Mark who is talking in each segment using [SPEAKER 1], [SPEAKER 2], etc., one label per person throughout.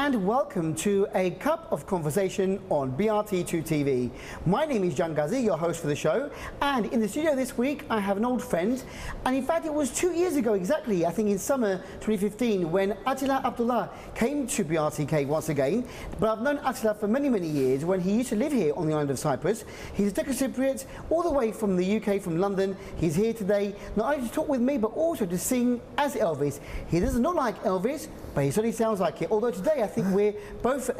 [SPEAKER 1] and welcome to A Cup of Conversation on BRT2 TV. My name is Jan Ghazi, your host for the show, and in the studio this week I have an old friend, and in fact it was 2 years ago exactly, I think in summer 2015, when Atilla Abdullah came to BRTK once again. But I've known Atilla for many years when he used to live here on the island of Cyprus. He's a Turkish Cypriot all the way from the UK, from London. He's here today not only to talk with me but also to sing as Elvis. He doesn't look like Elvis, but he certainly sounds like it. Although today I think we're both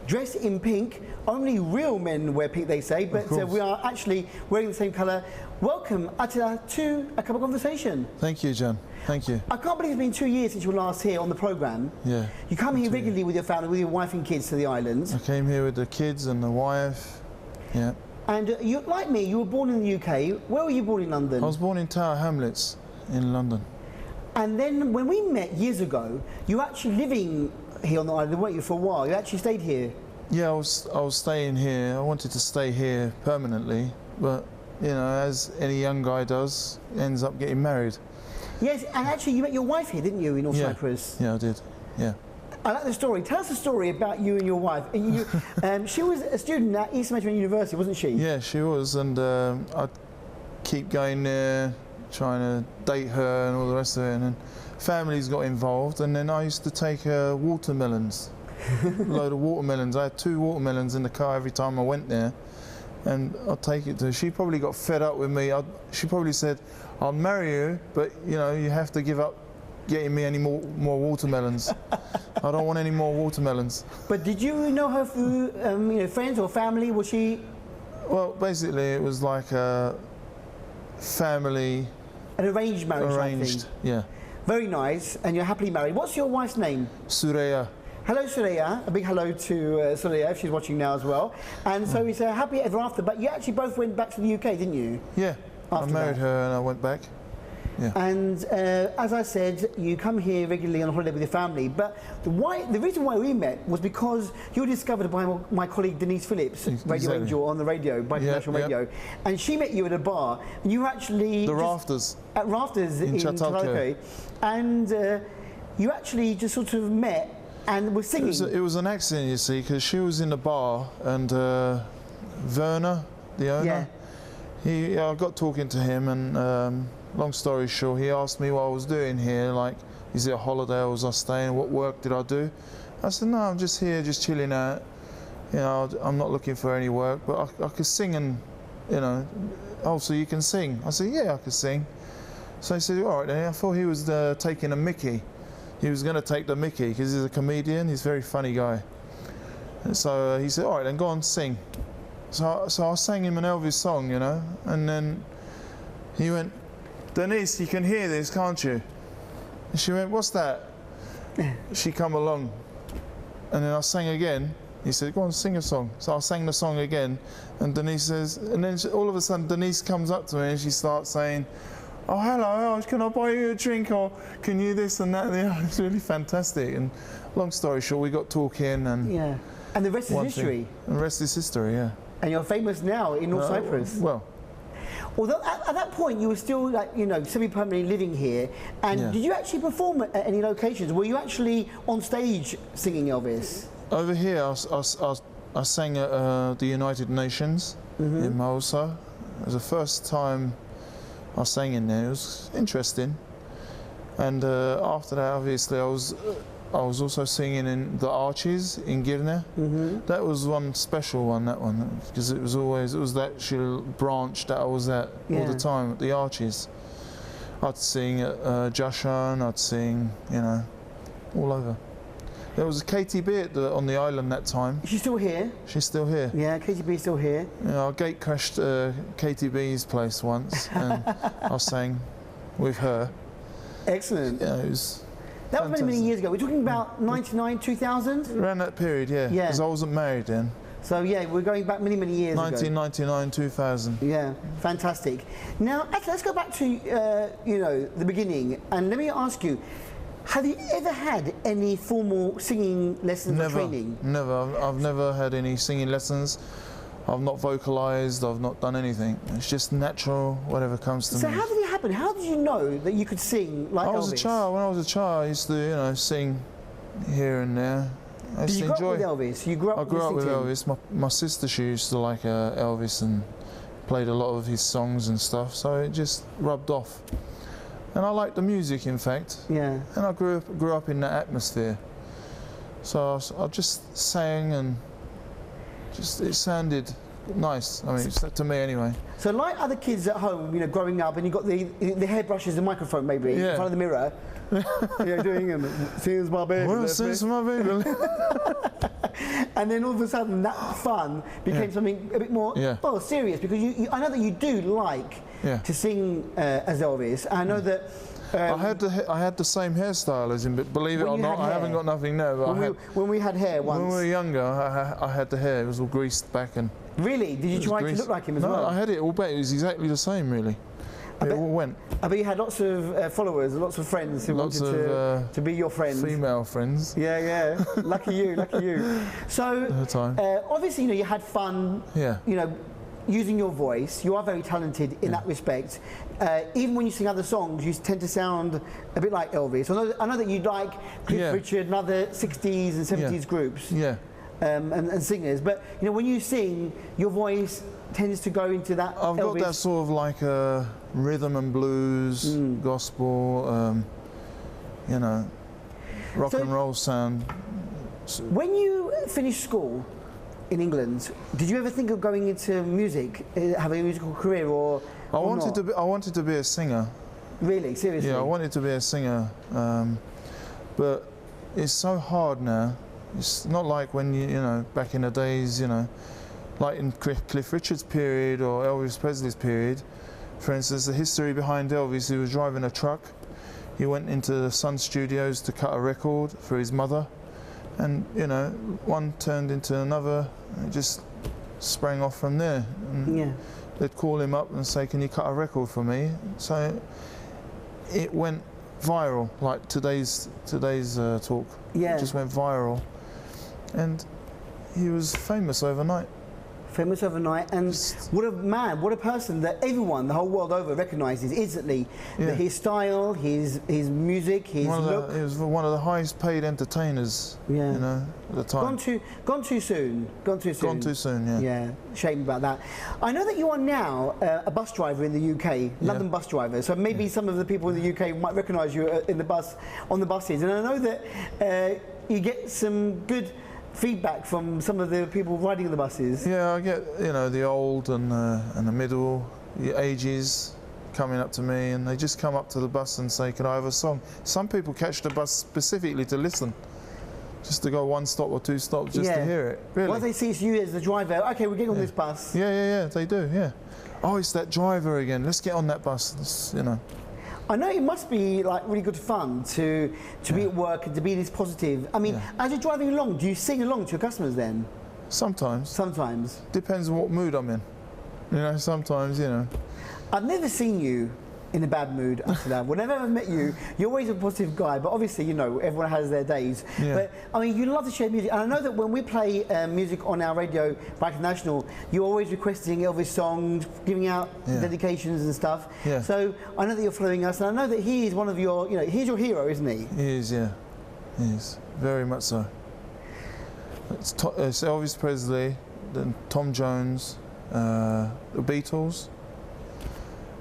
[SPEAKER 1] dressed in pink. Only real men wear pink, they say, but we are actually wearing the same colour. Welcome, Atilla, to A Cup of Conversation.
[SPEAKER 2] Thank you, John. Thank you.
[SPEAKER 1] I can't believe it's been 2 years since you were last here on the programme.
[SPEAKER 2] Yeah.
[SPEAKER 1] You come here regularly with your family, with your wife and kids to the islands.
[SPEAKER 2] I came here with the kids and the wife. Yeah.
[SPEAKER 1] And you, like me, you were born in the UK. Where were you born in London?
[SPEAKER 2] I was born in Tower Hamlets in London.
[SPEAKER 1] And then when we met years ago, you were actually living here on the island, weren't you, for a while? You actually stayed here?
[SPEAKER 2] Yeah, I was staying here. I wanted to stay here permanently, but you know, as any young guy does, ends up getting married.
[SPEAKER 1] Yes, and actually you met your wife here, didn't you, in North Cyprus?
[SPEAKER 2] Yeah, I did. Yeah.
[SPEAKER 1] I like the story. Tell us the story about you and your wife. You, she was a student at East Mediterranean University, wasn't she?
[SPEAKER 2] Yeah, she was, and I'd keep going there, trying to date her and all the rest of it, and then families got involved, and then I used to take watermelons, a load of watermelons. I had 2 watermelons in the car every time I went there, and I'd take it to her. She probably got fed up with me. She probably said, I'll marry you, but you know, you have to give up getting me any more watermelons. I don't want any more watermelons.
[SPEAKER 1] But did you know her through you know, friends or family? Was she?
[SPEAKER 2] Well, basically it was like a family.
[SPEAKER 1] An arranged marriage.
[SPEAKER 2] Arranged, yeah.
[SPEAKER 1] Very nice, and you're happily married. What's your wife's name?
[SPEAKER 2] Sureya.
[SPEAKER 1] Hello, Sureya. A big hello to Sureya, if she's watching now as well. And so it's a happy ever after, but you actually both went back to the UK, didn't you?
[SPEAKER 2] Yeah, I married her and I went back. Yeah. And
[SPEAKER 1] as I said, you come here regularly on holiday with your family, but the reason why we met was because you were discovered by my colleague Denise Phillips, Radio Angel, on the radio, by National Radio, and she met you at a bar, and you actually...
[SPEAKER 2] The Rafters.
[SPEAKER 1] At Rafters in Chatalco. And you actually just sort of met and were singing.
[SPEAKER 2] It was an accident, you see, because she was in the bar, and Werner, the owner, I got talking to him, and long story short, he asked me what I was doing here, like, is it a holiday or was I staying, what work did I do? I said, no, I'm just here, just chilling out, you know, I'm not looking for any work, but I could sing, and, you know, oh, so you can sing? I said, yeah, I could sing. So he said, all right then. I thought he was taking a mickey. He was going to take the mickey, because he's a comedian, he's a very funny guy. And so he said, all right then, go on, sing. So I sang him an Elvis song, you know, and then he went, Denise, you can hear this, can't you? And she went, what's that? She come along, and then I sang again. He said, go on, sing a song. So I sang the song again, and Denise says, and then all of a sudden Denise comes up to me and she starts saying, oh, hello, can I buy you a drink, or can you this and that? And it's really fantastic. And long story short, we got talking, and
[SPEAKER 1] yeah, and the rest is history.
[SPEAKER 2] And the rest is history, yeah.
[SPEAKER 1] And you're famous now in North Cyprus.
[SPEAKER 2] Well.
[SPEAKER 1] Although at that point you were still, like, you know, semi-permanently living here, and did you actually perform at any locations? Were you actually on stage singing Elvis?
[SPEAKER 2] Over here, I sang at the United Nations in Malta. It was the first time I sang in there. It was interesting. And after that, obviously, I was also singing in the Arches in Girne. That was one special one, that one, because it was that actual branch that I was at all the time, at the Arches. I'd sing at Jashan, I'd sing, you know, all over. There was a KTB on the island that time.
[SPEAKER 1] She's still here?
[SPEAKER 2] She's still here.
[SPEAKER 1] Yeah, KTB's still here.
[SPEAKER 2] Yeah, I gate crashed KTB's place once, and I sang with her.
[SPEAKER 1] Excellent.
[SPEAKER 2] Yeah, it was...
[SPEAKER 1] That was many years ago. We're talking about 99, 2000?
[SPEAKER 2] Around that period, yeah. Because I wasn't married then.
[SPEAKER 1] So yeah, we're going back many years
[SPEAKER 2] 1999, 2000.
[SPEAKER 1] Yeah, fantastic. Now, actually, let's go back to you know, the beginning, and let me ask you: have you ever had any formal singing lessons or training?
[SPEAKER 2] Never. I've never had any singing lessons. I've not vocalised, I've not done anything. It's just natural, whatever comes to me.
[SPEAKER 1] So how did it happen? How did you know that you could sing like Elvis?
[SPEAKER 2] When I was a child, I used to, you know, sing here and there. I
[SPEAKER 1] Did
[SPEAKER 2] used
[SPEAKER 1] you
[SPEAKER 2] to
[SPEAKER 1] grow
[SPEAKER 2] enjoy.
[SPEAKER 1] up with Elvis? You grew up
[SPEAKER 2] I grew up with
[SPEAKER 1] listening to him?
[SPEAKER 2] Elvis. My sister, she used to like Elvis and played a lot of his songs and stuff, so it just rubbed off. And I liked the music, in fact.
[SPEAKER 1] Yeah.
[SPEAKER 2] And I grew up in that atmosphere. So I just sang and it sounded nice. I mean, to me anyway.
[SPEAKER 1] So like other kids at home, you know, growing up, and you got the hairbrushes and microphone maybe in front of the mirror, you know, doing them. Since my baby.
[SPEAKER 2] Well, since my baby.
[SPEAKER 1] And then all of a sudden, that fun became something a bit more serious, because I know that you do like to sing as Elvis. I know that.
[SPEAKER 2] I had the same hairstyle as him, but believe it or not, I haven't got nothing now. But
[SPEAKER 1] when we had hair once.
[SPEAKER 2] When we were younger, I had the hair. It was all greased back and.
[SPEAKER 1] Really? Did you try to look like him as well?
[SPEAKER 2] No, I had it all back. It was exactly the same, really. It all went.
[SPEAKER 1] I bet you had lots of followers, lots of friends who wanted to be your friends.
[SPEAKER 2] Female friends.
[SPEAKER 1] Yeah, yeah. Lucky you, lucky you. So,
[SPEAKER 2] at the time.
[SPEAKER 1] Obviously, you know, you had fun.
[SPEAKER 2] Yeah.
[SPEAKER 1] You know, using your voice. You are very talented in that respect. Even when you sing other songs, you tend to sound a bit like Elvis. I know that you like Cliff Richard and other 60s and 70s groups.
[SPEAKER 2] Yeah.
[SPEAKER 1] And singers, but you know, when you sing, your voice tends to go into that.
[SPEAKER 2] I've got that sort of like rhythm and blues, gospel, you know, rock and roll sound.
[SPEAKER 1] When you finished school in England, did you ever think of going into music, having a musical career, or
[SPEAKER 2] I wanted to be a singer.
[SPEAKER 1] Really, seriously?
[SPEAKER 2] Yeah, I wanted to be a singer, but it's so hard now. It's not like when you know, back in the days, you know, like in Cliff Richard's period or Elvis Presley's period. For instance, the history behind Elvis, he was driving a truck. He went into the Sun Studios to cut a record for his mother, and you know, one turned into another, and it just sprang off from there. And they'd call him up and say, "Can you cut a record for me?" So it went viral, like today's talk.
[SPEAKER 1] Yeah.
[SPEAKER 2] It just went viral. And he was famous overnight.
[SPEAKER 1] Famous overnight, and what a man, what a person that everyone, the whole world over, recognises instantly. His style, his music, his look.
[SPEAKER 2] He was one of the highest paid entertainers, you know, at the time.
[SPEAKER 1] Gone too soon. Gone too soon, yeah. Yeah, shame about that. I know that you are now a bus driver in the UK, London bus driver, so maybe some of the people in the UK might recognise you on the buses, and I know that you get some good feedback from some of the people riding the buses.
[SPEAKER 2] Yeah, I get, you know, the old and the middle ages coming up to me, and they just come up to the bus and say, "Can I have a song?" Some people catch the bus specifically to listen, just to go one stop or two stops just to hear it. Really.
[SPEAKER 1] Once they see it's you as the driver, okay, we're getting on this bus.
[SPEAKER 2] Yeah, they do, yeah. Oh, it's that driver again, let's get on that bus, you know.
[SPEAKER 1] I know it must be like really good fun to be at work and to be this positive. I mean, as you're driving along, do you sing along to your customers then?
[SPEAKER 2] Sometimes.
[SPEAKER 1] Sometimes.
[SPEAKER 2] Depends on what mood I'm in. You know, sometimes, you know.
[SPEAKER 1] I've never seen you in a bad mood, Atilla. Whenever I've met you, you're always a positive guy, but obviously, you know, everyone has their days. But, I mean, you love to share music, and I know that when we play music on our radio, Brighton National, you're always requesting Elvis songs, giving out dedications and stuff. So I know that you're following us, and I know that he is one of your, you know, he's your hero, isn't he?
[SPEAKER 2] He is, yeah. He is, very much so. It's Elvis Presley, then Tom Jones, the Beatles,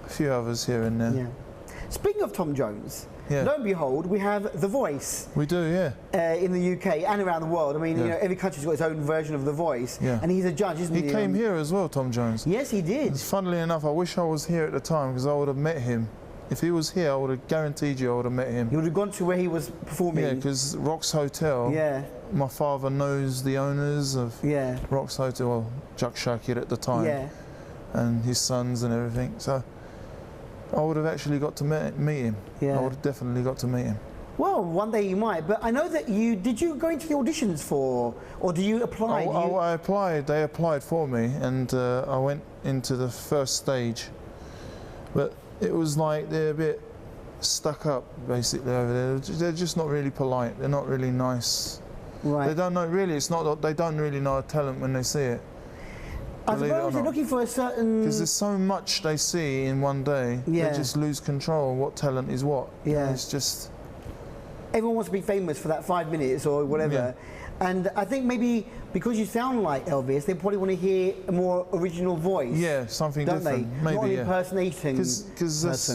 [SPEAKER 2] a few others here and there.
[SPEAKER 1] Speaking of Tom Jones, lo and behold, we have The Voice.
[SPEAKER 2] We do,
[SPEAKER 1] in the UK and around the world. I mean, you know, every country's got its own version of The Voice, and he's a judge, isn't he?
[SPEAKER 2] He came here as well, Tom Jones.
[SPEAKER 1] Yes, he did.
[SPEAKER 2] Funnily enough, I wish I was here at the time, because I would have met him. If he was here, I would have guaranteed you I would have met him.
[SPEAKER 1] You would have gone to where he was performing.
[SPEAKER 2] Yeah, because Rock's Hotel. My father knows the owners of Rock's Hotel, well, Chuck Shakir at the time, and his sons and everything. So I would have actually got to meet him. I would have definitely got to meet him.
[SPEAKER 1] Well, one day you might. But I know that did you go into the auditions for, or do you apply?
[SPEAKER 2] I applied. They applied for me, and I went into the first stage. But it was like they're a bit stuck up, basically, over there. They're just not really polite. They're not really nice.
[SPEAKER 1] Right.
[SPEAKER 2] They don't know, really, it's not that they don't really know a talent when they see it.
[SPEAKER 1] I suppose they're looking for a certain...
[SPEAKER 2] Because there's so much they see in one day, they just lose control of what talent is what. It's just...
[SPEAKER 1] Everyone wants to be famous for that 5 minutes or whatever. And I think maybe because you sound like Elvis, they probably want to hear a more original voice.
[SPEAKER 2] Yeah, something
[SPEAKER 1] don't
[SPEAKER 2] different.
[SPEAKER 1] They?
[SPEAKER 2] Maybe,
[SPEAKER 1] not an
[SPEAKER 2] yeah.
[SPEAKER 1] impersonating
[SPEAKER 2] Because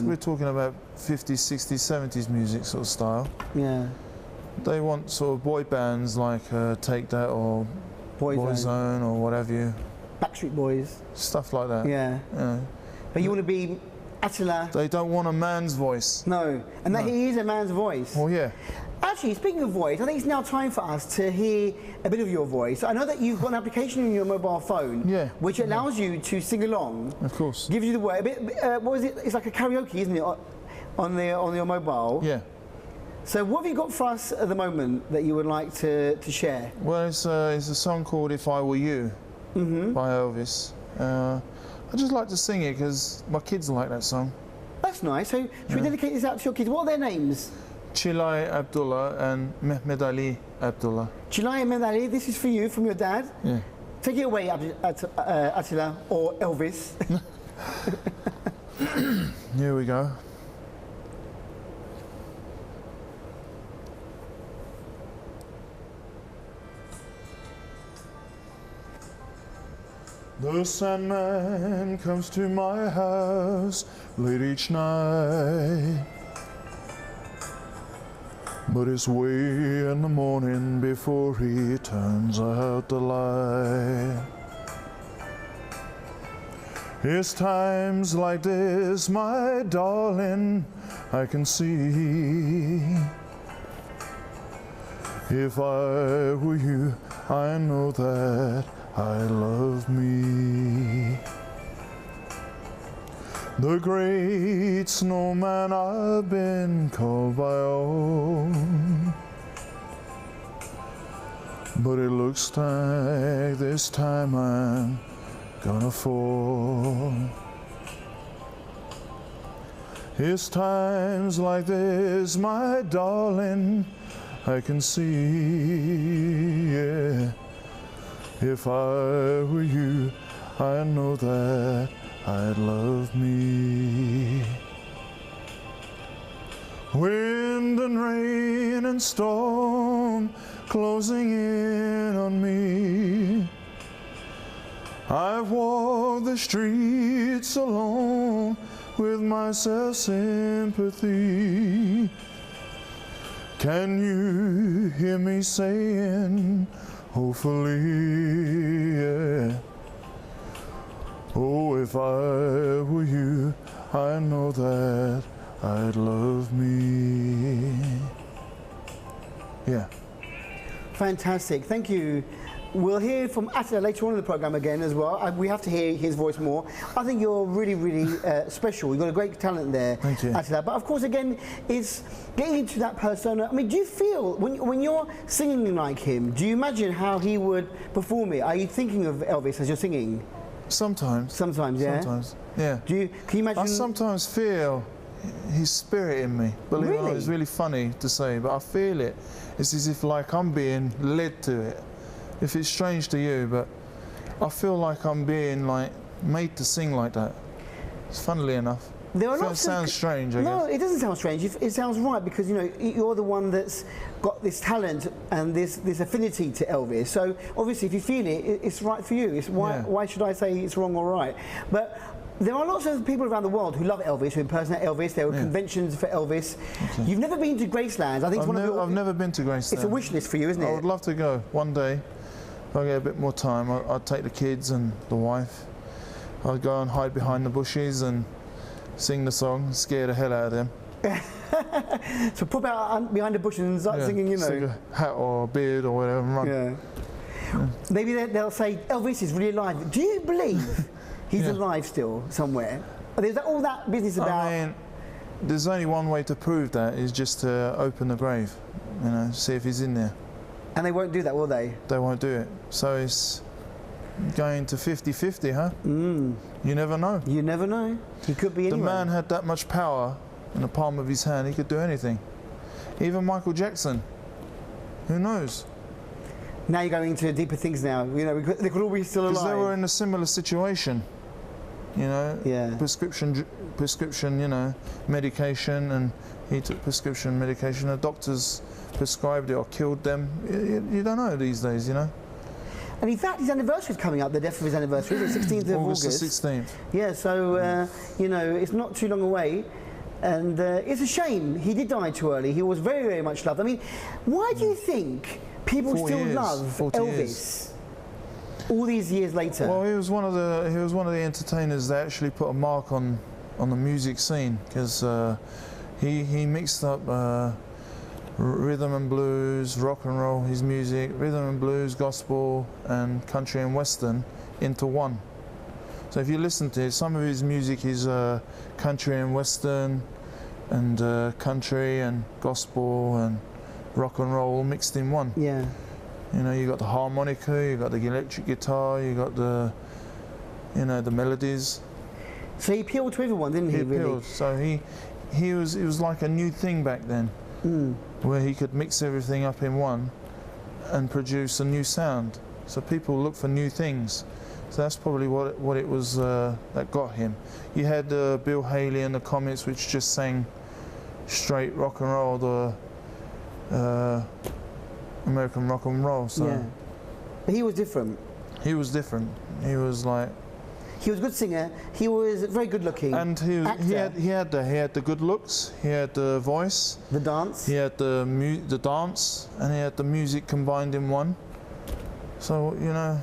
[SPEAKER 2] we're talking about 50s, 60s, 70s music sort of style.
[SPEAKER 1] Yeah.
[SPEAKER 2] They want sort of boy bands like Take That or Boyzone or whatever you.
[SPEAKER 1] Backstreet Boys.
[SPEAKER 2] Stuff like that.
[SPEAKER 1] Yeah. But you want to be Atilla.
[SPEAKER 2] They don't want a man's voice.
[SPEAKER 1] No, and that he is a man's voice.
[SPEAKER 2] Well, yeah.
[SPEAKER 1] Actually, speaking of voice, I think it's now time for us to hear a bit of your voice. I know that you've got an application on your mobile phone, which allows you to sing along.
[SPEAKER 2] Of course.
[SPEAKER 1] Gives you the word. What was it? It's like a karaoke, isn't it, on your mobile?
[SPEAKER 2] Yeah.
[SPEAKER 1] So what have you got for us at the moment that you would like to share?
[SPEAKER 2] Well, it's a song called "If I Were You" by Elvis. I just like to sing it because my kids like that song.
[SPEAKER 1] That's nice. So should we dedicate this out to your kids? What are their names?
[SPEAKER 2] Atilla Abdullah and Atilla Abdullah.
[SPEAKER 1] Atilla and Abdullah, this is for you from your dad.
[SPEAKER 2] Yeah.
[SPEAKER 1] Take it away, Atilla, or Elvis.
[SPEAKER 2] Here we go. The Sandman comes to my house late each night, but it's way in the morning before he turns out the light. It's times like this, my darling, I can see. If I were you, I know that I love me. The great snowman I've been called by all, but it looks like this time I'm gonna fall. It's times like this, my darling, I can see, yeah. If I were you, I know that I'd love me. Wind and rain and storm closing in on me. I've walked the streets alone with my self-sympathy. Can you hear me saying, hopefully, yeah. Oh, if I were you, I know that I'd love me. Yeah.
[SPEAKER 1] Fantastic. Thank you. We'll hear from Atilla later on in the programme again as well. We have to hear his voice more. I think you're really, really special. You've got a great talent there,
[SPEAKER 2] Thank you.
[SPEAKER 1] Atilla. But of course, again, it's getting into that persona. I mean, do you feel, when you're singing like him, do you imagine how he would perform it? Are you thinking of Elvis as you're singing?
[SPEAKER 2] Sometimes.
[SPEAKER 1] Sometimes, yeah?
[SPEAKER 2] Sometimes, yeah.
[SPEAKER 1] Can you imagine?
[SPEAKER 2] I sometimes feel his spirit in me. Believe it or not,
[SPEAKER 1] Really?
[SPEAKER 2] it's really funny to say, but I feel it. It's as if like I'm being led to it. If it's strange to you, but I feel like I'm being like made to sing like that. It's funnily enough.
[SPEAKER 1] There are
[SPEAKER 2] It
[SPEAKER 1] lots
[SPEAKER 2] sounds strange, I
[SPEAKER 1] No,
[SPEAKER 2] guess.
[SPEAKER 1] it doesn't sound strange. It sounds right because, you know, you're the one that's got this talent and this affinity to Elvis. So obviously, if you feel it, it's right for you. It's why should I say it's wrong or right? But there are lots of people around the world who love Elvis, who impersonate Elvis. There are conventions for Elvis. Okay. You've never been to Graceland. I think it's one of your...
[SPEAKER 2] I've never been to Graceland.
[SPEAKER 1] It's a wish list for you, isn't it?
[SPEAKER 2] I would love to go one day. If I get a bit more time, I'd take the kids and the wife. I'd go and hide behind the bushes and sing the song, scare the hell out of them.
[SPEAKER 1] So pop out behind the bushes and start singing, you know.
[SPEAKER 2] Stick a hat or a beard or whatever and run.
[SPEAKER 1] Yeah. Maybe they'll say, Elvis is really alive. Do you believe he's alive still somewhere? There's all that business about...
[SPEAKER 2] I mean, there's only one way to prove that, is just to open the grave, you know, see if he's in there.
[SPEAKER 1] And they won't do that, will they?
[SPEAKER 2] They won't do it. So it's going to 50-50, huh? You never know.
[SPEAKER 1] You never know. He could be anywhere.
[SPEAKER 2] The man had that much power in the palm of his hand, he could do anything. Even Michael Jackson. Who knows?
[SPEAKER 1] Now you're going into deeper things now. You know, they could all be still alive.
[SPEAKER 2] Because they were in a similar situation. you know,
[SPEAKER 1] Yeah.
[SPEAKER 2] prescription, you know, medication, and he took prescription medication. The doctors prescribed it or killed them. You don't know these days, you know.
[SPEAKER 1] And in fact, his anniversary is coming up, the death of his anniversary, the 16th of August.
[SPEAKER 2] August the 16th.
[SPEAKER 1] Yeah, so, you know, it's not too long away. And it's a shame he did die too early. He was very, very much loved. I mean, why do you think people still love
[SPEAKER 2] 40
[SPEAKER 1] Elvis
[SPEAKER 2] years.
[SPEAKER 1] all these years later?
[SPEAKER 2] Well, he was one of the entertainers that actually put a mark on the music scene, because he mixed up rhythm and blues, rock and roll, his music, rhythm and blues, gospel, and country and western into one. So if you listen to it, some of his music is country and western, and country and gospel and rock and roll all mixed in one.
[SPEAKER 1] Yeah.
[SPEAKER 2] You know, you got the harmonica, you got the electric guitar, you got the, you know, the melodies.
[SPEAKER 1] So he appealed to everyone, didn't he?
[SPEAKER 2] He appealed.
[SPEAKER 1] Really?
[SPEAKER 2] So it was like a new thing back then, where he could mix everything up in one and produce a new sound. So people look for new things. So that's probably what it was that got him. You had Bill Haley and the Comets, which just sang straight rock and roll, the American rock and roll. So
[SPEAKER 1] Yeah. But he was different.
[SPEAKER 2] he was different. He was like,
[SPEAKER 1] He was a good singer. He was very good looking.
[SPEAKER 2] and he
[SPEAKER 1] Actor.
[SPEAKER 2] had the good looks. He had the voice.
[SPEAKER 1] The dance.
[SPEAKER 2] He had the dance, and he had the music combined in one. So, you know,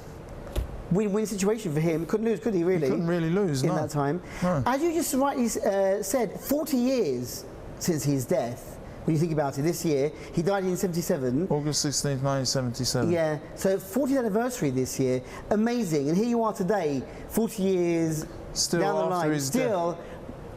[SPEAKER 1] Win-win situation for him. Couldn't lose, could he really?
[SPEAKER 2] he couldn't really lose,
[SPEAKER 1] in
[SPEAKER 2] no.
[SPEAKER 1] that time.
[SPEAKER 2] No.
[SPEAKER 1] As you just rightly said, 40 years since his death. When you think about it, this year he died in '77.
[SPEAKER 2] August 16th, 1977.
[SPEAKER 1] Yeah, so 40th anniversary this year. Amazing. And here you are today, 40 years
[SPEAKER 2] Still
[SPEAKER 1] down the
[SPEAKER 2] after
[SPEAKER 1] line.
[SPEAKER 2] his
[SPEAKER 1] Still,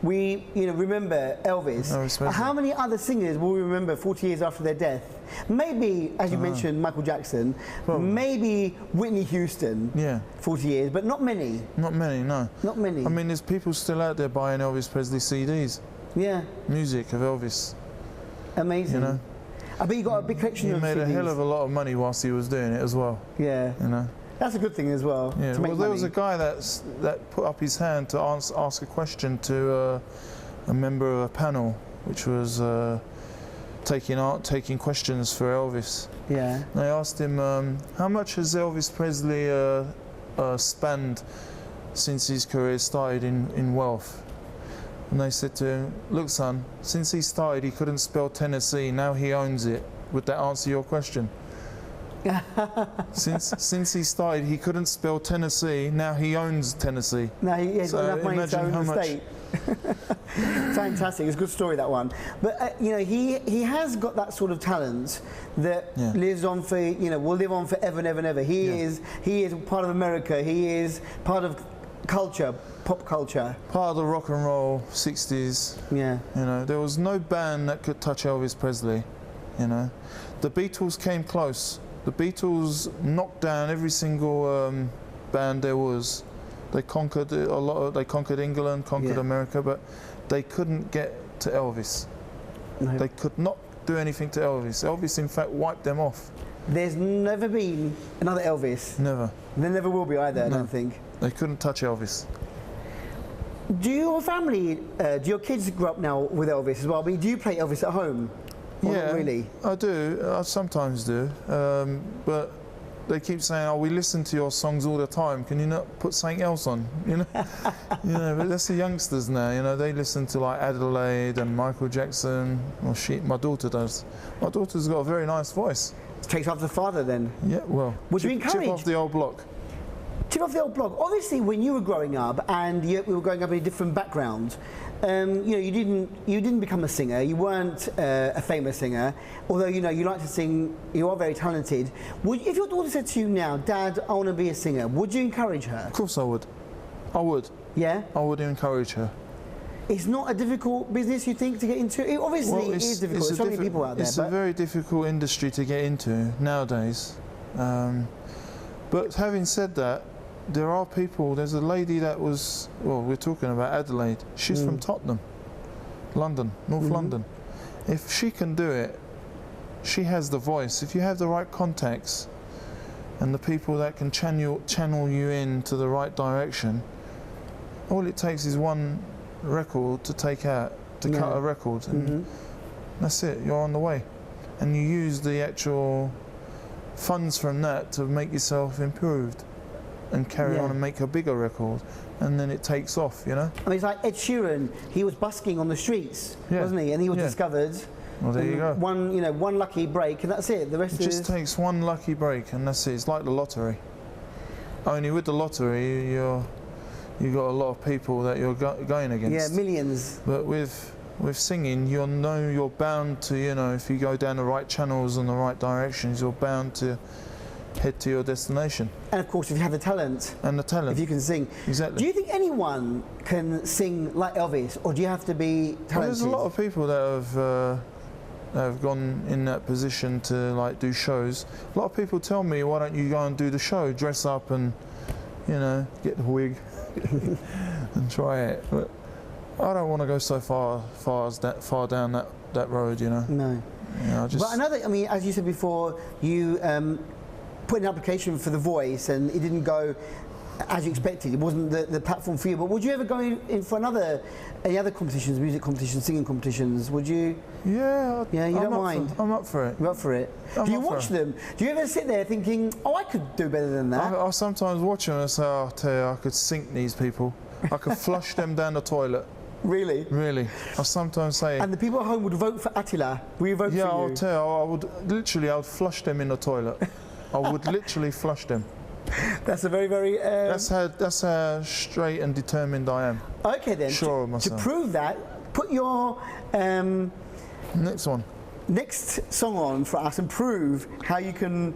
[SPEAKER 1] we remember Elvis.
[SPEAKER 2] Elvis Presley.
[SPEAKER 1] How many other singers will we remember 40 years after their death? Maybe, as you mentioned, Michael Jackson.
[SPEAKER 2] Probably.
[SPEAKER 1] Maybe Whitney Houston.
[SPEAKER 2] Yeah,
[SPEAKER 1] 40 years, but not many.
[SPEAKER 2] not many, no.
[SPEAKER 1] Not many.
[SPEAKER 2] I mean, there's people still out there buying Elvis Presley CDs,
[SPEAKER 1] yeah,
[SPEAKER 2] music of Elvis,
[SPEAKER 1] amazing.
[SPEAKER 2] you know.
[SPEAKER 1] I bet you got a big collection
[SPEAKER 2] He
[SPEAKER 1] of
[SPEAKER 2] made
[SPEAKER 1] CDs.
[SPEAKER 2] a hell of a lot of money whilst he was doing it as well,
[SPEAKER 1] Yeah,
[SPEAKER 2] you know.
[SPEAKER 1] that's a good thing as well.
[SPEAKER 2] Yeah,
[SPEAKER 1] to make
[SPEAKER 2] well, there was a
[SPEAKER 1] money.
[SPEAKER 2] guy that put up his hand to ask a question to a member of a panel, which was taking questions for Elvis.
[SPEAKER 1] Yeah.
[SPEAKER 2] They asked him, how much has Elvis Presley spanned since his career started in wealth? And they said to him, look son, since he started he couldn't spell Tennessee, now he owns it. Would that answer your question? since he started he couldn't spell Tennessee, now he owns Tennessee.
[SPEAKER 1] No, he's
[SPEAKER 2] So
[SPEAKER 1] got enough money to
[SPEAKER 2] imagine
[SPEAKER 1] own
[SPEAKER 2] how
[SPEAKER 1] the
[SPEAKER 2] much-
[SPEAKER 1] state. Fantastic. It's a good story, that one. But you know, he has got that sort of talent that
[SPEAKER 2] Yeah.
[SPEAKER 1] lives on for, you know, will live on forever and ever and ever. He is part of America. He is part of culture, pop culture.
[SPEAKER 2] Part of the rock and roll 60s.
[SPEAKER 1] Yeah.
[SPEAKER 2] You know, there was no band that could touch Elvis Presley. You know, the Beatles came close. The Beatles knocked down every single band there was. They conquered They conquered England, conquered
[SPEAKER 1] Yeah.
[SPEAKER 2] America, but they couldn't get to Elvis.
[SPEAKER 1] No.
[SPEAKER 2] They could not do anything to Elvis. Elvis, in fact, wiped them off.
[SPEAKER 1] There's never been another Elvis.
[SPEAKER 2] Never.
[SPEAKER 1] There never will be either, I
[SPEAKER 2] No.
[SPEAKER 1] don't think.
[SPEAKER 2] They couldn't touch Elvis.
[SPEAKER 1] Do your family, do your kids grow up now with Elvis as well? I mean, do you play Elvis at home? Or
[SPEAKER 2] Yeah,
[SPEAKER 1] not really?
[SPEAKER 2] I do. I sometimes do. But they keep saying, "Oh, we listen to your songs all the time. Can you not put something else on?" You know, you know. But that's the youngsters now. You know, they listen to like Adelaide and Michael Jackson. Or my daughter does. My daughter's got a very nice voice.
[SPEAKER 1] Takes after the father then.
[SPEAKER 2] Yeah, well,
[SPEAKER 1] Would you
[SPEAKER 2] chip
[SPEAKER 1] encourage-
[SPEAKER 2] off the old block?
[SPEAKER 1] Tip off the old block. Obviously, when you were growing up and we were growing up in a different background, you know, you didn't become a singer. You weren't a famous singer, although you know you like to sing. You are very talented. If your daughter said to you now, "Dad, I want to be a singer," would you encourage her?
[SPEAKER 2] Of course, I would. I would.
[SPEAKER 1] Yeah.
[SPEAKER 2] I would encourage her.
[SPEAKER 1] It's not a difficult business, you think, to get into. Obviously, it is difficult. There's so many people out there.
[SPEAKER 2] It's a very difficult industry to get into nowadays. But having said that, there are people. There's a lady that was. Well, we're talking about Adelaide. She's from Tottenham, London, North London. If she can do it, she has the voice. If you have the right contacts, and the people that can channel you into the right direction, all it takes is one record to take out, to cut a record, and that's it, you're on the way. And you use the actual funds from that to make yourself improved and carry on and make a bigger record, and then it takes off, you know?
[SPEAKER 1] I mean, it's like Ed Sheeran, he was busking on the streets, wasn't he? And he was discovered.
[SPEAKER 2] Well, there you go.
[SPEAKER 1] One lucky break, and that's it. The rest
[SPEAKER 2] it just takes one lucky break, and that's it. It's like the lottery. Only with the lottery, you got a lot of people that you're going against.
[SPEAKER 1] Yeah, millions.
[SPEAKER 2] But with singing, you're bound to, you know, if you go down the right channels and the right directions, you're bound to head to your destination.
[SPEAKER 1] And of course, if you have the talent.
[SPEAKER 2] And the talent.
[SPEAKER 1] If you can sing.
[SPEAKER 2] Exactly.
[SPEAKER 1] Do you think anyone can sing like Elvis, or do you have to be talented?
[SPEAKER 2] Well, there's a lot of people that have gone in that position to like do shows. A lot of people tell me, why don't you go and do the show, dress up and, you know, get the wig and try it. But I don't want to go so far down that road, you know.
[SPEAKER 1] No.
[SPEAKER 2] Yeah,
[SPEAKER 1] But another, I mean, as you said before, you put an application for The Voice and it didn't go as you expected. It wasn't the platform for you. But would you ever go in for any other competitions, music competitions, singing competitions? Would you?
[SPEAKER 2] Yeah.
[SPEAKER 1] Yeah, you don't mind?
[SPEAKER 2] I'm up for it.
[SPEAKER 1] You're up for it. Do you watch them? Do you ever sit there thinking, oh, I could do better than that?
[SPEAKER 2] I sometimes watch them and say, oh, I tell you, I could sink these people. I could flush them down the toilet.
[SPEAKER 1] Really?
[SPEAKER 2] Really. I sometimes say.
[SPEAKER 1] And the people at home would vote for Attila. Will you vote for you?
[SPEAKER 2] Yeah, I'll tell you, I would flush them in the toilet. I would literally flush them.
[SPEAKER 1] That's a very, very...
[SPEAKER 2] That's how straight and determined I am.
[SPEAKER 1] Okay then,
[SPEAKER 2] sure of myself.
[SPEAKER 1] To prove that, put your next song on for us and prove how you can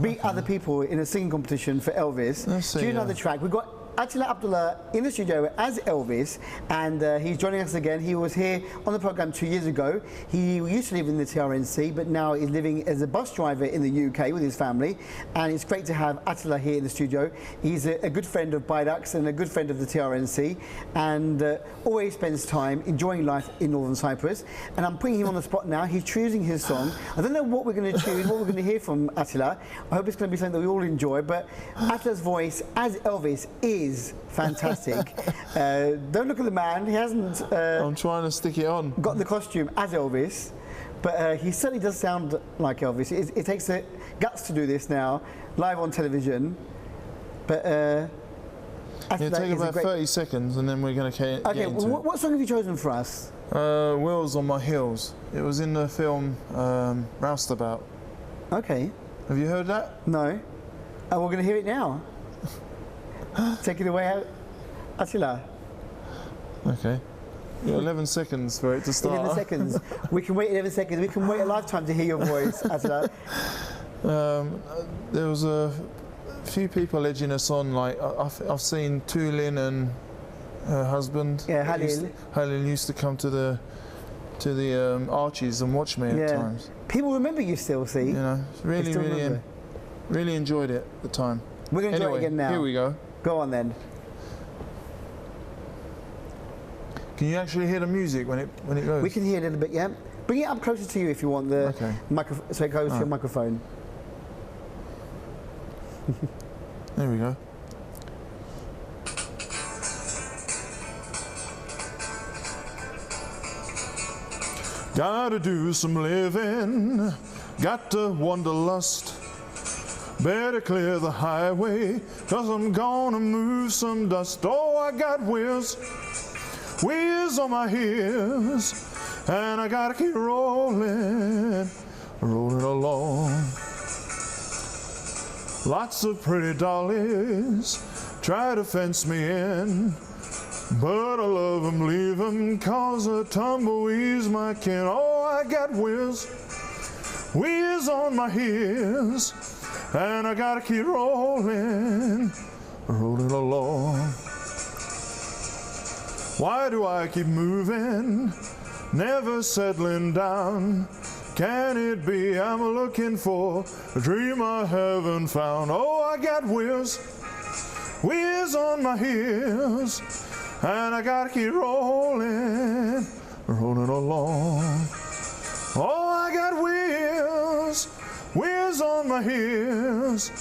[SPEAKER 1] beat other people in a singing competition for Elvis.
[SPEAKER 2] Let's see,
[SPEAKER 1] Do another track. We've got Atilla Abdullah in the studio as Elvis, and he's joining us again. He was here on the programme 2 years ago. He used to live in the TRNC, but now is living as a bus driver in the UK with his family, and it's great to have Atilla here in the studio. He's a good friend of Bidux and a good friend of the TRNC, and always spends time enjoying life in Northern Cyprus. And I'm putting him on the spot now. He's choosing his song. I don't know what we're going to choose, what we're going to hear from Atilla. I hope it's going to be something that we all enjoy, but Attila's voice as Elvis is fantastic. Don't look at the man, he hasn't
[SPEAKER 2] I'm trying to stick it on.
[SPEAKER 1] Got the costume as Elvis, but he certainly does sound like Elvis. It takes the guts to do this now, live on television. But
[SPEAKER 2] it'll take about 30 seconds and then we're going to get into it.
[SPEAKER 1] What song have you chosen for us?
[SPEAKER 2] Wheels on My Heels. It was in the film Roustabout.
[SPEAKER 1] Okay.
[SPEAKER 2] Have you heard that?
[SPEAKER 1] No. And we're going to hear it now. Take it away, Attila.
[SPEAKER 2] Okay. 11 seconds for it to start.
[SPEAKER 1] 11 seconds. We can wait 11 seconds. We can wait a lifetime to hear your voice, Attila.
[SPEAKER 2] There was a few people edging us on. Like I've seen Tulin and her husband.
[SPEAKER 1] Yeah, Halil.
[SPEAKER 2] Halil used to come to the Archies and watch me at times.
[SPEAKER 1] People remember you still, see?
[SPEAKER 2] You know, really enjoyed it at the time.
[SPEAKER 1] We're going to enjoy it again now.
[SPEAKER 2] Here we go.
[SPEAKER 1] Go on then.
[SPEAKER 2] Can you actually hear the music when it goes?
[SPEAKER 1] We can hear it a little bit, yeah. Bring it up closer to you if you want the microphone, so it goes to your microphone.
[SPEAKER 2] There we go. Gotta do some living, got to wanderlust. Better clear the highway, 'cause I'm gonna move some dust. Oh, I got wheels on my heels, and I gotta keep rolling along. Lots of pretty dollies try to fence me in, but I love them, leave them, 'cause a tumbleweed's my kin. Oh, I got wheels on my heels, and I gotta keep rolling along. Why do I keep moving, never settling down? Can it be I'm looking for a dream I haven't found? Oh, I got wheels on my heels, and I gotta keep rolling along. Oh, I got wheels on my heels,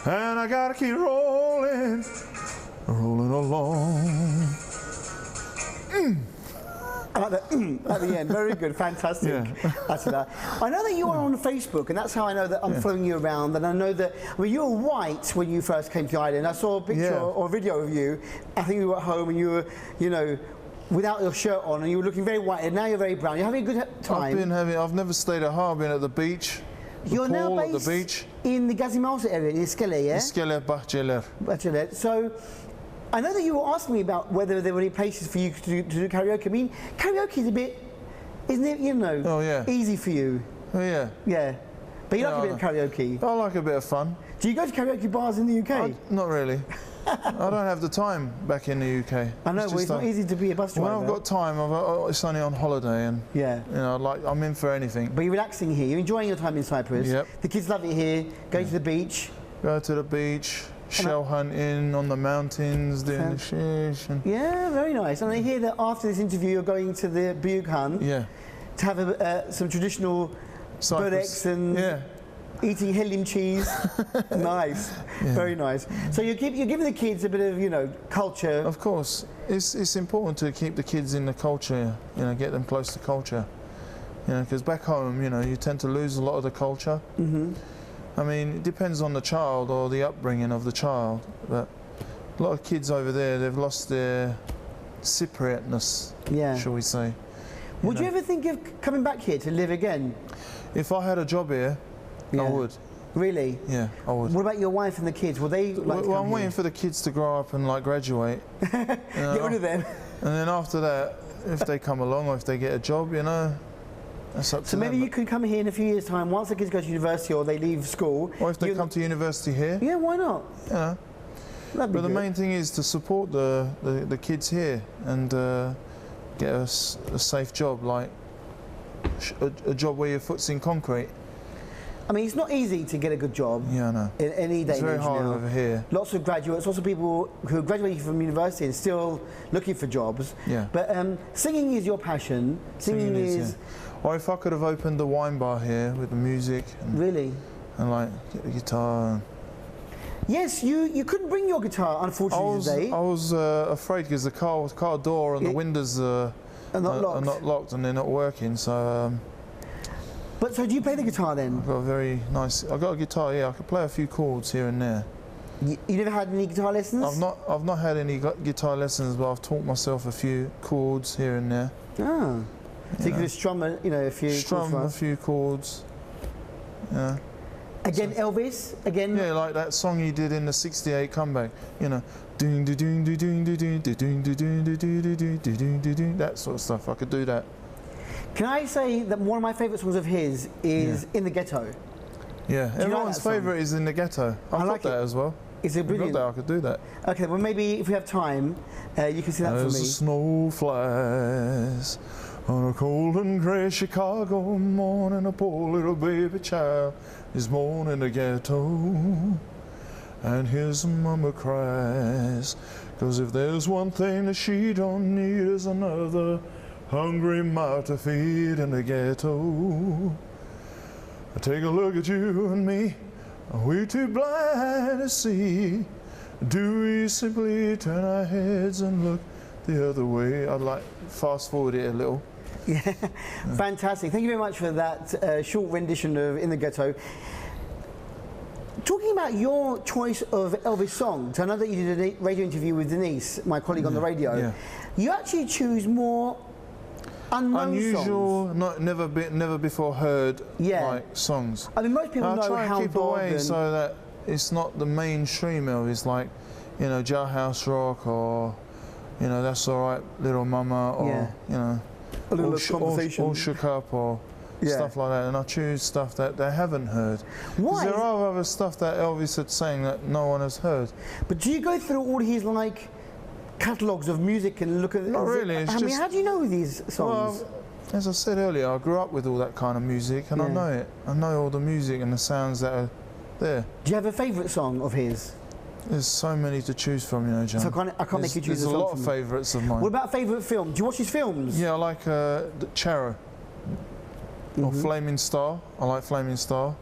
[SPEAKER 2] and I gotta keep rolling rolling along.
[SPEAKER 1] I like that at the end. Very good, fantastic.
[SPEAKER 2] Yeah.
[SPEAKER 1] Attila. I know that you are on Facebook, and that's how I know that I'm following you around. And I know that you were white when you first came to the island. I saw a picture or a video of you. I think you were at home and you were, you know, without your shirt on, and you were looking very white. And now you're very brown. You're having a good time.
[SPEAKER 2] I've never stayed at home. I've been at the beach.
[SPEAKER 1] You're now based
[SPEAKER 2] at the beach
[SPEAKER 1] in the Gazimalsa area, in Iskele, yeah?
[SPEAKER 2] Iskele Bahçeler.
[SPEAKER 1] So, I know that you were asking me about whether there were any places for you to do karaoke. I mean, karaoke is a bit, isn't it, you know, easy for you?
[SPEAKER 2] Oh, yeah.
[SPEAKER 1] Yeah. But you like a bit of karaoke?
[SPEAKER 2] I like a bit of fun.
[SPEAKER 1] Do you go to karaoke bars in the UK?
[SPEAKER 2] Not really. I don't have the time back in the UK.
[SPEAKER 1] I know, it's not easy to be a bus driver.
[SPEAKER 2] When I've got time, it's only on holiday, and you know, I'm in for anything.
[SPEAKER 1] But you're relaxing here. You're enjoying your time in Cyprus.
[SPEAKER 2] Yep.
[SPEAKER 1] The kids love it here. Going to the beach.
[SPEAKER 2] Go to the beach. Shell hunting on the mountains, doing the shish.
[SPEAKER 1] Yeah, very nice. And I hear that after this interview, you're going to the Büyükhan to have some traditional bullocks and eating hellim cheese. Nice, very nice. So you're giving the kids a bit of, you know, culture.
[SPEAKER 2] Of course, it's important to keep the kids in the culture. You know, get them close to culture. You know, because back home, you know, you tend to lose a lot of the culture. Mm-hmm. I mean, it depends on the child or the upbringing of the child, but a lot of kids over there, they've lost their Cypriotness, shall we say.
[SPEAKER 1] Would you ever think of coming back here to live again?
[SPEAKER 2] If I had a job here, I would.
[SPEAKER 1] Really?
[SPEAKER 2] Yeah, I would.
[SPEAKER 1] What about your wife and the kids? Will they like to come
[SPEAKER 2] I'm waiting for the kids to grow up and like graduate.
[SPEAKER 1] Get rid of them.
[SPEAKER 2] And then after that, if they come along or if they get a job, you know, that's up to them.
[SPEAKER 1] So maybe you could come here in a few years' time, once the kids go to university or they leave school.
[SPEAKER 2] Or if they come to university here.
[SPEAKER 1] Yeah, why not?
[SPEAKER 2] Yeah. But the main thing is to support the kids here and get a safe job, like a job where your foot's in concrete.
[SPEAKER 1] I mean, it's not easy to get a good job.
[SPEAKER 2] Yeah, I know.
[SPEAKER 1] In any day.
[SPEAKER 2] It's very hard
[SPEAKER 1] now.
[SPEAKER 2] over here.
[SPEAKER 1] Lots of graduates, lots of people who are graduating from university and still looking for jobs.
[SPEAKER 2] Yeah.
[SPEAKER 1] But singing is your passion. Singing is.
[SPEAKER 2] Or if I could have opened the wine bar here with the music. And,
[SPEAKER 1] really?
[SPEAKER 2] And like get the guitar.
[SPEAKER 1] Yes, you couldn't bring your guitar, unfortunately, today.
[SPEAKER 2] I was afraid because the car door and the windows are not locked and they're not working. So.
[SPEAKER 1] But so do you play the guitar then?
[SPEAKER 2] I've got a guitar. Yeah, I can play a few chords here and there.
[SPEAKER 1] You never had any guitar lessons?
[SPEAKER 2] I've not had any guitar lessons, but I've taught myself a few chords here and there.
[SPEAKER 1] Ah. So you can just strum a
[SPEAKER 2] few chords. Yeah.
[SPEAKER 1] Again, Elvis. Again.
[SPEAKER 2] Yeah, like that song you did in the '68 comeback. You know, doing that sort of stuff. I could do that.
[SPEAKER 1] Can I say that one of my favourite songs of his is "In the Ghetto"?
[SPEAKER 2] Yeah, everyone's favourite is "In the Ghetto." I like that as well.
[SPEAKER 1] It's a brilliant.
[SPEAKER 2] I could do that.
[SPEAKER 1] Okay, well maybe if we have time, you can sing that for me.
[SPEAKER 2] As the snow flies on a cold and grey Chicago morning, a poor little baby child is born in the ghetto, and his mama cries, 'cause if there's one thing that she don't need is another hungry mouth to feed in the ghetto. Take a look at you and me, we're too blind to see. Do we simply turn our heads and look the other way? I'd like fast forward it a little.
[SPEAKER 1] Yeah, fantastic. Thank you very much for that short rendition of "In the Ghetto." Talking about your choice of Elvis songs, I know that you did a radio interview with Denise, my colleague on the radio. Yeah. You actually choose more unusual
[SPEAKER 2] songs. Never before heard like songs.
[SPEAKER 1] I mean, most people know
[SPEAKER 2] try
[SPEAKER 1] How
[SPEAKER 2] and keep away so that it's not the mainstream Elvis, like, you know, Jailhouse Rock or, you know, That's Alright Little Mama or, you know,
[SPEAKER 1] a little conversation.
[SPEAKER 2] All Shook Up or stuff like that. And I choose stuff that they haven't heard. Why? There are other stuff that Elvis had sang that no one has heard.
[SPEAKER 1] But do you go through all his like catalogues of music and look at it?
[SPEAKER 2] Not really.
[SPEAKER 1] I mean, how do you know these songs?
[SPEAKER 2] Well, as I said earlier, I grew up with all that kind of music, and I know it. I know all the music and the sounds that are there.
[SPEAKER 1] Do you have a favourite song of his?
[SPEAKER 2] There's so many to choose from, you know, John.
[SPEAKER 1] So I can't make you choose a song.
[SPEAKER 2] There's a lot of favourites of mine.
[SPEAKER 1] What about favourite film? Do you watch his films?
[SPEAKER 2] Yeah, I like Charo. Or Flaming Star. I like Flaming Star.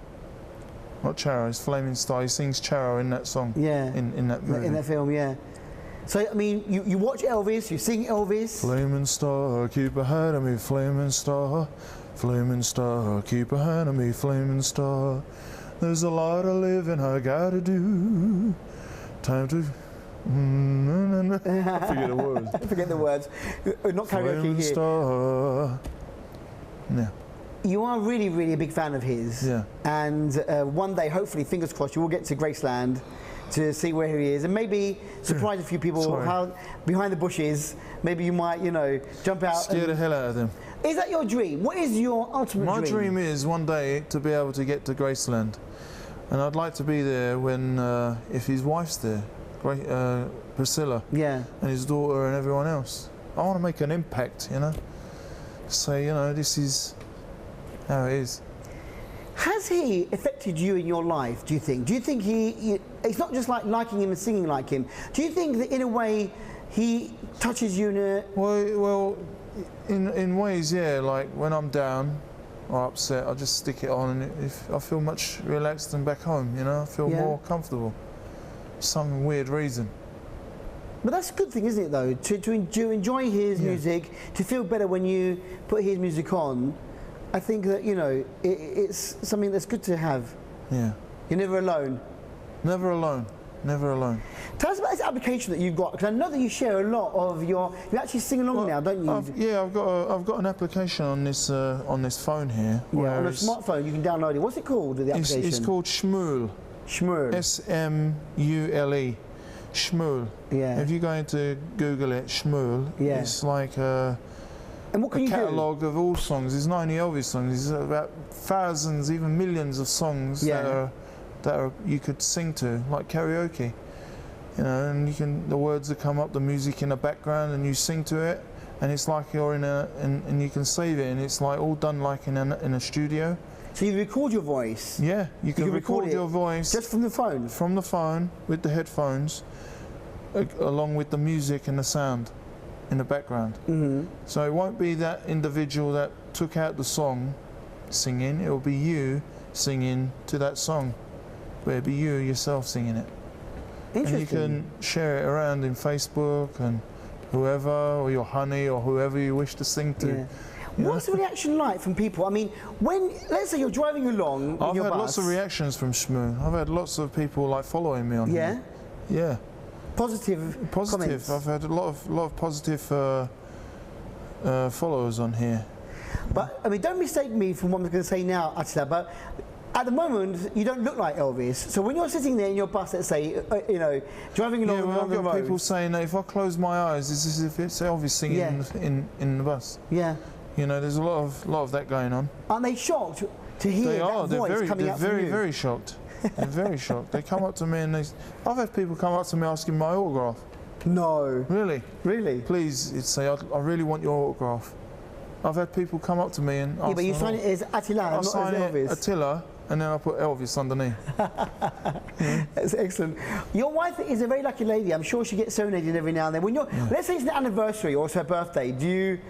[SPEAKER 2] Not Charo, it's Flaming Star. He sings Charo in that song.
[SPEAKER 1] Yeah.
[SPEAKER 2] In that movie.
[SPEAKER 1] In that film, yeah. So, I mean, you watch Elvis, you sing Elvis.
[SPEAKER 2] Flaming star, keep ahead of me, flaming star. Flaming star, keep ahead of me, flaming star. There's a lot of living I gotta do. Time to... I forget the words.
[SPEAKER 1] Forget the words. Not karaoke
[SPEAKER 2] Flaming
[SPEAKER 1] here.
[SPEAKER 2] star. Yeah.
[SPEAKER 1] You are really, really a big fan of his.
[SPEAKER 2] Yeah.
[SPEAKER 1] And one day, hopefully, fingers crossed, you will get to Graceland to see where he is, and maybe surprise a few people how behind the bushes. Maybe you might, you know, jump out.
[SPEAKER 2] Scare the hell out of them.
[SPEAKER 1] Is that your dream? What is your ultimate dream?
[SPEAKER 2] My dream is one day to be able to get to Graceland, and I'd like to be there when, if his wife's there, Priscilla,
[SPEAKER 1] yeah,
[SPEAKER 2] and his daughter and everyone else. I want to make an impact, you know. Say, you know, this is how it is.
[SPEAKER 1] Has he affected you in your life, do you think? Do you think it's not just like liking him and singing like him. Do you think that in a way he touches you in a...
[SPEAKER 2] Well, in ways, yeah, like when I'm down or upset, I just stick it on and if I feel much relaxed and back home, you know, I feel more comfortable. For some weird reason.
[SPEAKER 1] But that's a good thing, isn't it, though? To enjoy his music, to feel better when you put his music on. I think that, you know, it's something that's good to have.
[SPEAKER 2] Yeah.
[SPEAKER 1] You're never alone.
[SPEAKER 2] Never alone. Never alone.
[SPEAKER 1] Tell us about this application that you've got, because I know that you share a lot of your... You actually sing along now, don't you?
[SPEAKER 2] I've got an application on this phone here.
[SPEAKER 1] Yeah, on a smartphone you can download it. What's it called, the application?
[SPEAKER 2] It's called Shmule.
[SPEAKER 1] Shmule.
[SPEAKER 2] S-M-U-L-E. Shmule.
[SPEAKER 1] Yeah.
[SPEAKER 2] If you go into Google it, Shmule, it's like
[SPEAKER 1] and what can you
[SPEAKER 2] catalogue of all songs. There's not only Elvis songs. There's about thousands, even millions of songs that are you could sing to, like karaoke. You know, and the words that come up, the music in the background, and you sing to it, and it's like you're and you can save it, and it's like all done like in a studio.
[SPEAKER 1] So you record your voice?
[SPEAKER 2] Yeah, you can record your voice
[SPEAKER 1] just from the phone.
[SPEAKER 2] From the phone with the headphones, along with the music and the sound in the background.
[SPEAKER 1] Mm-hmm.
[SPEAKER 2] So it won't be that individual that took out the song singing, it will be you singing to that song, but it'll be you yourself singing it.
[SPEAKER 1] Interesting.
[SPEAKER 2] And you can share it around in Facebook and whoever, or your honey, or whoever you wish to sing to.
[SPEAKER 1] Yeah. What's the reaction like from people? I mean, when, let's say you're driving along in your bus.
[SPEAKER 2] I've had lots of reactions from Shmoo. I've had lots of people like following me on here. Yeah.
[SPEAKER 1] Positive comments.
[SPEAKER 2] I've had a lot of positive followers on here.
[SPEAKER 1] But I mean, don't mistake me from what I'm going to say now, Atilla, but at the moment you don't look like Elvis. So when you're sitting there in your bus, let's say, you know, driving along the road.
[SPEAKER 2] I've got people saying that if I close my eyes, it's as if it's Elvis singing in the bus.
[SPEAKER 1] Yeah.
[SPEAKER 2] You know, there's a lot of that going on.
[SPEAKER 1] Aren't they shocked to hear that voice coming out from you?
[SPEAKER 2] They're very shocked. They're very shocked. They come up to me and I've had people come up to me asking my autograph.
[SPEAKER 1] No.
[SPEAKER 2] Really?
[SPEAKER 1] Really?
[SPEAKER 2] Please, say, I really want your autograph. I've had people come up to me and ask.
[SPEAKER 1] Yeah, but you sign it as Atilla, not as Elvis.
[SPEAKER 2] Attila, and then I put Elvis underneath.
[SPEAKER 1] That's excellent. Your wife is a very lucky lady. I'm sure she gets serenaded every now and then. When you're, let's say it's an anniversary or it's her birthday, do you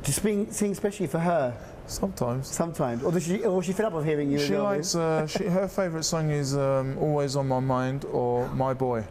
[SPEAKER 1] sing especially for her?
[SPEAKER 2] Sometimes.
[SPEAKER 1] Sometimes. Or is she fed up of hearing you?
[SPEAKER 2] She likes. Her favourite song is "Always on My Mind" or "My Boy."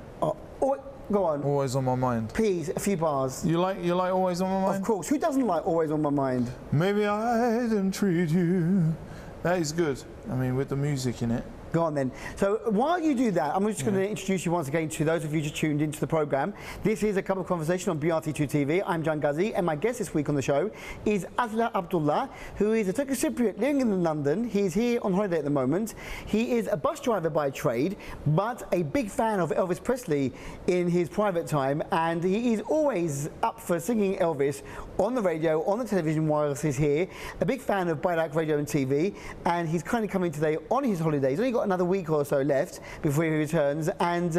[SPEAKER 1] Go on.
[SPEAKER 2] Always on my mind.
[SPEAKER 1] Please, a few bars.
[SPEAKER 2] You like Always on My Mind?
[SPEAKER 1] Of course. Who doesn't like Always on My Mind?
[SPEAKER 2] Maybe I didn't treat you. That is good. I mean, with the music in it.
[SPEAKER 1] Go on then. So while you do that, I'm just going to introduce you once again to those of you just tuned into the programme. This is A Cup of Conversation on BRT2 TV. I'm Jan Ghazi, and my guest this week on the show is Atilla Abdullah, who is a Turkish Cypriot living in London. He's here on holiday at the moment. He is a bus driver by trade, but a big fan of Elvis Presley in his private time, and he is always up for singing Elvis on the radio, on the television whilst he's here. A big fan of Bayrak Radio and TV, and he's kindly coming today on his holidays. He's only got another week or so left before he returns, and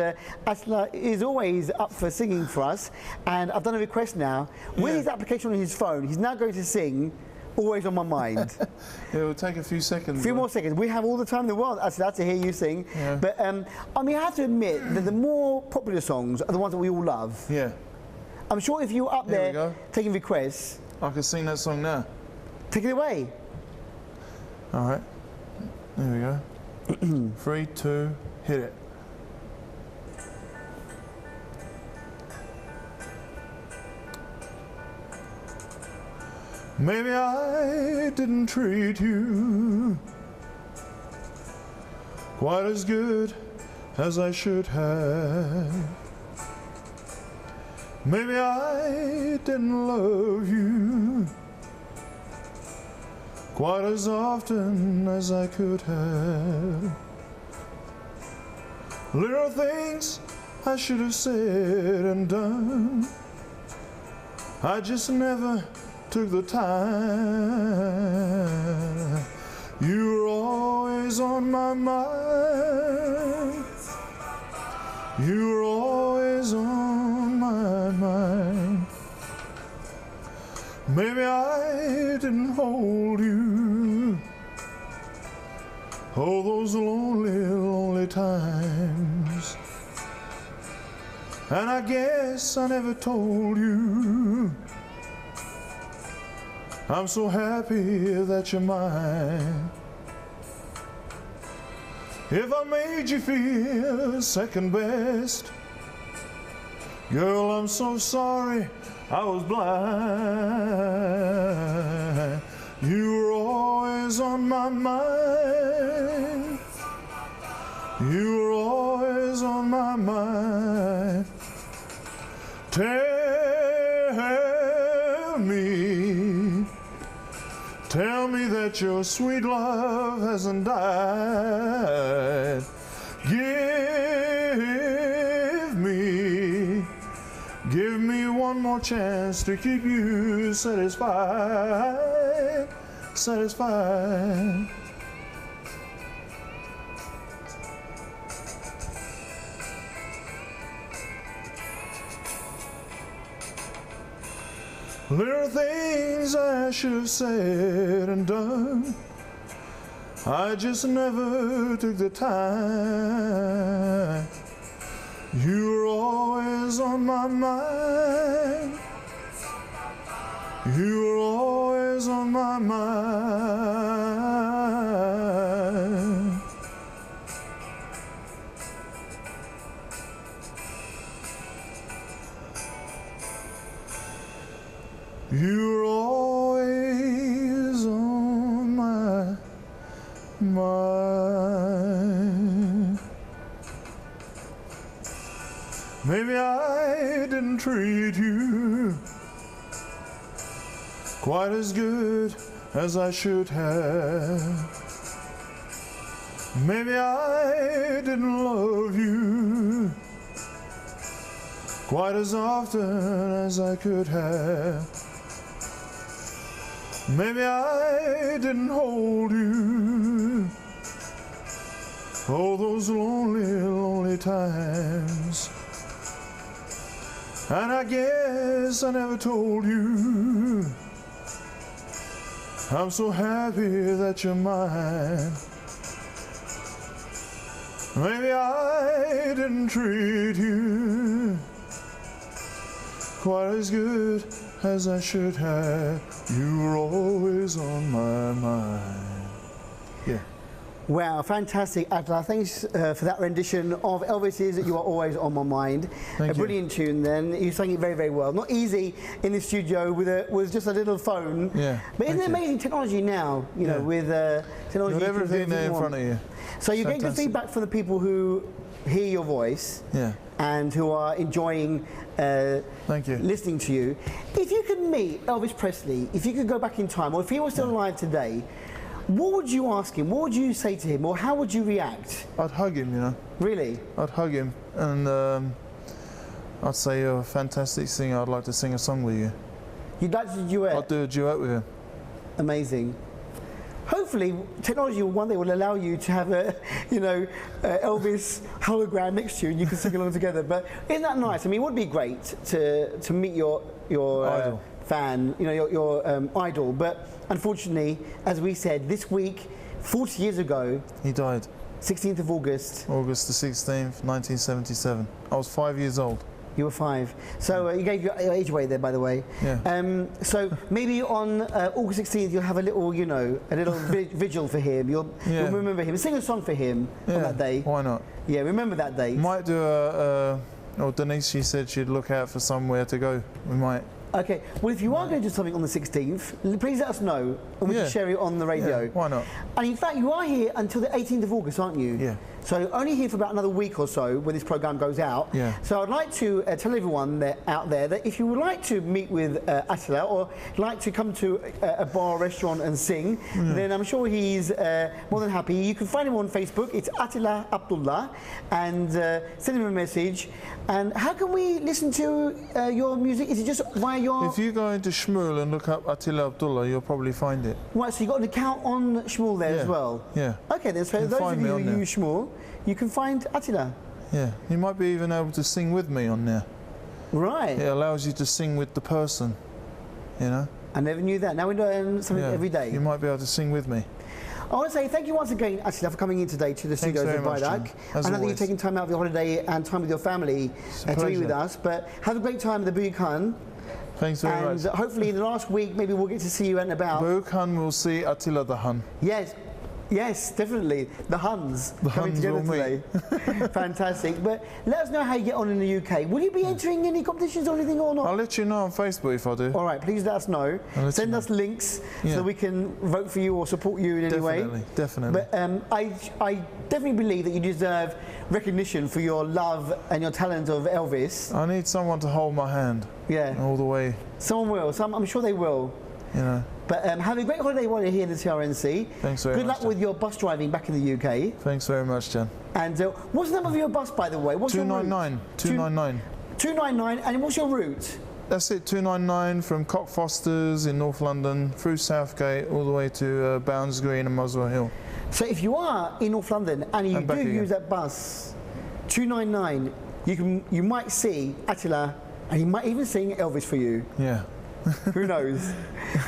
[SPEAKER 1] Atilla is always up for singing for us, and I've done a request now. With his application on his phone, he's now going to sing Always on My Mind.
[SPEAKER 2] It will take a few seconds.
[SPEAKER 1] A few more seconds. We have all the time in the world, Atilla, to hear you sing.
[SPEAKER 2] Yeah.
[SPEAKER 1] But I mean, I have to admit that the more popular songs are the ones that we all love.
[SPEAKER 2] Yeah.
[SPEAKER 1] I'm sure if you're up there taking requests...
[SPEAKER 2] I can sing that song now.
[SPEAKER 1] Take it away.
[SPEAKER 2] All right. There we go. 3, 2, hit it. Maybe I didn't treat you quite as good as I should have. Maybe I didn't love you quite as often as I could have. Little things I should have said and done, I just never took the time. You were always on my mind. You were always on my mind. Maybe I didn't hold you, oh, those lonely, lonely times. And I guess I never told you I'm so happy that you're mine. If I made you feel second best, girl, I'm so sorry I was blind. You were always on my mind. You were always on my mind. Tell me that your sweet love hasn't died. Give me one more chance to keep you satisfied, satisfied. Little things I should have said and done, I just never took the time. You were always on my mind. You were always on my mind. You were always on my mind. Maybe I didn't treat you quite as good as I should have. Maybe I didn't love you quite as often as I could have. Maybe I didn't hold you, oh, those lonely, lonely times. And I guess I never told you I'm so happy that you're mine. Maybe I didn't treat you quite as good as I should have. You were always on my mind. Yeah.
[SPEAKER 1] Wow, fantastic, Atilla. Thanks for that rendition of Elvis's You Are Always On My Mind.
[SPEAKER 2] Thank
[SPEAKER 1] a brilliant tune then. You sang it very, very well. Not easy in the studio with just a little phone.
[SPEAKER 2] Yeah.
[SPEAKER 1] But isn't it amazing technology now, you know, with technology.
[SPEAKER 2] You've got everything there in front of you.
[SPEAKER 1] So you're getting good feedback from the people who hear your voice.
[SPEAKER 2] Yeah.
[SPEAKER 1] And who are enjoying
[SPEAKER 2] Thank you.
[SPEAKER 1] listening to you. If you could meet Elvis Presley, if you could go back in time, or if he was still alive today, what would you ask him? What would you say to him? Or how would you react?
[SPEAKER 2] I'd hug him, you know.
[SPEAKER 1] Really?
[SPEAKER 2] I'd hug him and I'd say you're a fantastic singer. I'd like to sing a song with you.
[SPEAKER 1] You'd like to duet?
[SPEAKER 2] I'd do a duet with him.
[SPEAKER 1] Amazing. Hopefully, technology one day will allow you to have a, Elvis hologram next to you, and you can sing along together. But isn't that nice? I mean, it would be great to meet your
[SPEAKER 2] idol.
[SPEAKER 1] Fan, your idol. But unfortunately, as we said, this week, 40 years ago,
[SPEAKER 2] he died.
[SPEAKER 1] 16th of August.
[SPEAKER 2] August the 16th, 1977. I was 5 years old.
[SPEAKER 1] You were 5. So you gave your age away there, by the way.
[SPEAKER 2] Yeah.
[SPEAKER 1] So maybe on August 16th you'll have a little, vigil for him. You'll remember him. Sing a song for him on that day.
[SPEAKER 2] Why not?
[SPEAKER 1] Yeah, remember that day.
[SPEAKER 2] Might do Denise, she said she'd look out for somewhere to go. We might
[SPEAKER 1] Okay, well, if you are going to do something on the 16th, please let us know and we can share it on the radio.
[SPEAKER 2] Yeah, why not?
[SPEAKER 1] And in fact, you are here until the 18th of August, aren't you?
[SPEAKER 2] Yeah.
[SPEAKER 1] So only here for about another week or so when this programme goes out.
[SPEAKER 2] Yeah.
[SPEAKER 1] So I'd like to tell everyone out there that if you would like to meet with Attila or like to come to a bar or restaurant and sing, then I'm sure he's more than happy. You can find him on Facebook. It's Atilla Abdullah, and send him a message. And how can we listen to your music? Is it just via your...
[SPEAKER 2] If you go into Shmuel and look up Atilla Abdullah, you'll probably find it.
[SPEAKER 1] Right, so you've got an account on Shmuel there as well?
[SPEAKER 2] Yeah.
[SPEAKER 1] Okay, then, so those of you who use Shmuel, you can find Attila.
[SPEAKER 2] Yeah, you might be even able to sing with me on there.
[SPEAKER 1] Right.
[SPEAKER 2] It allows you to sing with the person, you know?
[SPEAKER 1] I never knew that. Now we learn something every day.
[SPEAKER 2] You might be able to sing with me.
[SPEAKER 1] I want to say thank you once again, Attila, for coming in today to the studios of Baidak. I know that you're taking time out of your holiday and time with your family to be with us, but have a great time at the Buyukhan.
[SPEAKER 2] Thanks very much.
[SPEAKER 1] And hopefully in the last week, maybe we'll get to see you out and about.
[SPEAKER 2] Buyukhan will see Attila the Hun.
[SPEAKER 1] Yes. Yes, definitely. The Huns coming together today. Fantastic. But let us know how you get on in the UK. Will you be entering any competitions or anything or not?
[SPEAKER 2] I'll let you know on Facebook if I do.
[SPEAKER 1] All right, please let us know. Send us links so that we can vote for you or support you in any way.
[SPEAKER 2] Definitely.
[SPEAKER 1] But I definitely believe that you deserve recognition for your love and your talent of Elvis.
[SPEAKER 2] I need someone to hold my hand.
[SPEAKER 1] Yeah.
[SPEAKER 2] All the way.
[SPEAKER 1] Someone will. I'm sure they will.
[SPEAKER 2] You know.
[SPEAKER 1] But have a great holiday while you're here in the TRNC.
[SPEAKER 2] Thanks very much.
[SPEAKER 1] Good luck with your bus driving back in the UK.
[SPEAKER 2] Thanks very much, Jan.
[SPEAKER 1] And what's the number of your bus, by the way? What's
[SPEAKER 2] 299. 299.
[SPEAKER 1] 299. And what's your route?
[SPEAKER 2] That's it, 299 from Cockfosters in North London through Southgate all the way to Bounds Green and Muswell Hill.
[SPEAKER 1] So if you are in North London and you do use that bus, 299, you might see Attila and he might even sing Elvis for you.
[SPEAKER 2] Yeah.
[SPEAKER 1] Who knows?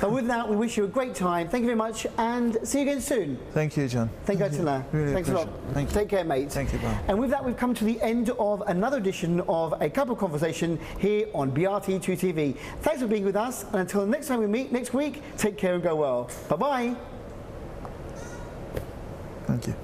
[SPEAKER 1] But with that, we wish you a great time. Thank you very much and see you again soon.
[SPEAKER 2] Thank you, John.
[SPEAKER 1] Thank you, Attila.
[SPEAKER 2] Really
[SPEAKER 1] Thanks a lot.
[SPEAKER 2] Thank you.
[SPEAKER 1] Take care, mate.
[SPEAKER 2] Thank you, bye.
[SPEAKER 1] And with that, we've come to the end of another edition of A Cup of Conversation here on BRT2 TV. Thanks for being with us. And until the next time we meet next week, take care and go well. Bye-bye.
[SPEAKER 2] Thank you.